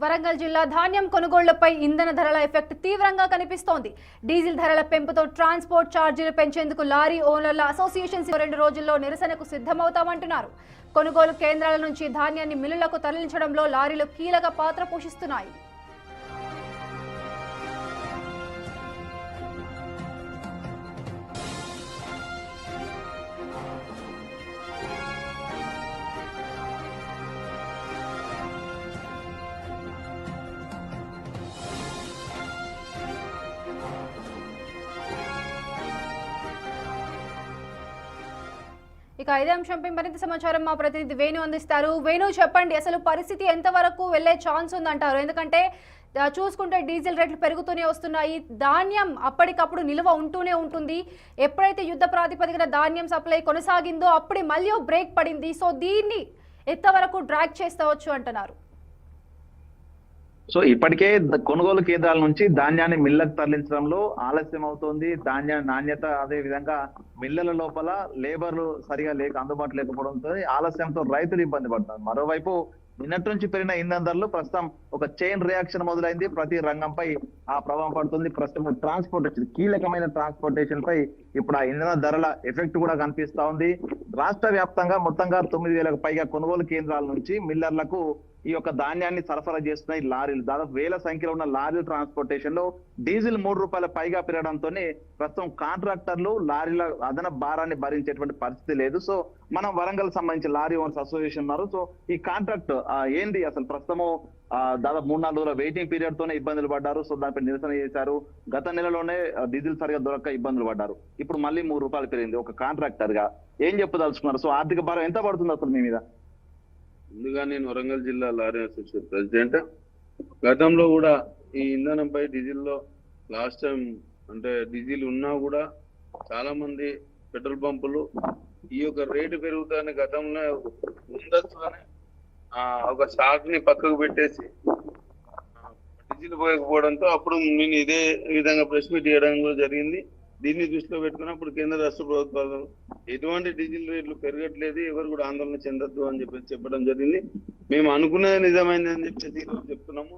వరంగల్ జిల్లా ధాన్యం కొనుగోళ్లపై ఇంధన ధరల ఎఫెక్ట్ తీవ్రంగా కనిపిస్తోంది. డీజిల్ ధరల పెంపుతో ట్రాన్స్పోర్ట్ ఛార్జీలు పెంచేందుకు లారీ ఓనర్ల అసోసియేషన్స్ 2 రోజుల్లో నిరసనకు సిద్ధమవుతామంటున్నారు. కొనుగోలు కేంద్రాల నుంచి ధాన్యాన్ని మిల్లులకు తరలించడంలో లారీలు కీలక పాత్ర పోషిస్తున్నాయి. ఇక ఇదే అంశంపై మరింత సమాచారం మా ప్రతినిధి వేణు అందిస్తారు. వేణు, చెప్పండి, అసలు పరిస్థితి ఎంతవరకు వెళ్లే ఛాన్స్ ఉందంటారు? ఎందుకంటే చూసుకుంటే డీజిల్ రేట్లు పెరుగుతూనే వస్తున్నాయి, ధాన్యం అప్పటికప్పుడు నిల్వ ఉంటూనే ఉంటుంది. ఎప్పుడైతే యుద్ధ ప్రాతిపదికన ధాన్యం సప్లై కొనసాగిందో అప్పుడే మళ్ళీ బ్రేక్ పడింది. సో దీన్ని ఎంతవరకు డ్రాగ్ చేస్తవచ్చు అంటున్నారు? సో ఇప్పటికే కొనుగోలు కేంద్రాల నుంచి ధాన్యాన్ని మిల్లకు తరలించడంలో ఆలస్యం అవుతోంది. ధాన్య నాణ్యత, అదే విధంగా మిల్లల లోపల లేబర్లు సరిగా అందుబాటు లేకపోవడంతో ఆలస్యంతో రైతులు ఇబ్బంది పడుతున్నారు. మరోవైపు నిన్నటి నుంచి పెరిగిన ఇంధన ధరలు ప్రస్తుతం ఒక చైన్ రియాక్షన్ మొదలైంది. ప్రతి రంగంపై ఆ ప్రభావం పడుతుంది. ప్రస్తుతం ట్రాన్స్పోర్టేషన్, కీలకమైన ట్రాన్స్పోర్టేషన్ పై ఇప్పుడు ఆ ఇంధన ధరల ఎఫెక్ట్ కూడా కనిపిస్తా ఉంది. రాష్ట్ర వ్యాప్తంగా మొత్తంగా 9,000కు పైగా కొనుగోలు కేంద్రాల నుంచి మిల్లర్లకు ఈ యొక్క ధాన్యాన్ని సరఫరా చేస్తున్నాయి లారీలు. దాదాపు వేల సంఖ్యలో ఉన్న లారీల ట్రాన్స్పోర్టేషన్ లో డీజిల్ ₹3 పైగా పెరగడంతో ప్రస్తుతం కాంట్రాక్టర్లు లారీల అదనపు భారాన్ని భరించేటువంటి పరిస్థితి లేదు. సో మనం వరంగల్ సంబంధించి లారీ ఓనర్స్ అసోసియేషన్ ఉన్నారు. సో ఈ కాంట్రాక్ట్ ఏంది అసలు? ప్రస్తుతము దాదాపు 3-4 రోజుల వెయిటింగ్ పీరియడ్ తోనే ఇబ్బందులు పడ్డారు. సో దానిపై నిరసన చేశారు. గత నెలలోనే డీజిల్ సరిగా దొరక్క ఇబ్బందులు పడ్డారు. ఇప్పుడు మళ్ళీ ₹3 పెరిగింది. ఒక కాంట్రాక్టర్ గా ఏం చెప్పదలుచుకున్నారు? సో ఆర్థిక భారం ఎంత పడుతుంది అసలు మీ మీద? ముందుగా నేను వరంగల్ జిల్లా లారీ అసోసియేషన్ ప్రెసిడెంట్. గతంలో కూడా ఈ ఇంధనంపై డీజిల్లో లాస్ట్ టైం అంటే డీజిల్ ఉన్నా కూడా చాలా మంది పెట్రోల్ పంపులు ఈ యొక్క రేటు పెరుగుతాయని గతంలో ముందస్తుగానే ఒక స్టాక్ ని పక్కకు పెట్టేసి డీజిల్ పోయకపోవడంతో అప్పుడు నేను ఇదే విధంగా ప్రెస్ మీట్ చేయడం కూడా జరిగింది. దీన్ని దృష్టిలో పెట్టుకుని అప్పుడు కేంద్ర రాష్ట్ర ప్రభుత్వాలు ఎటువంటి డీజిల్ రేట్లు పెరగట్లేదు, ఎవరు కూడా ఆందోళన చెందొద్దు అని చెప్పేసి చెప్పడం జరిగింది. మేము అనుకునేది నిజమైంది అని చెప్పేసి ఈరోజు చెప్తున్నాము.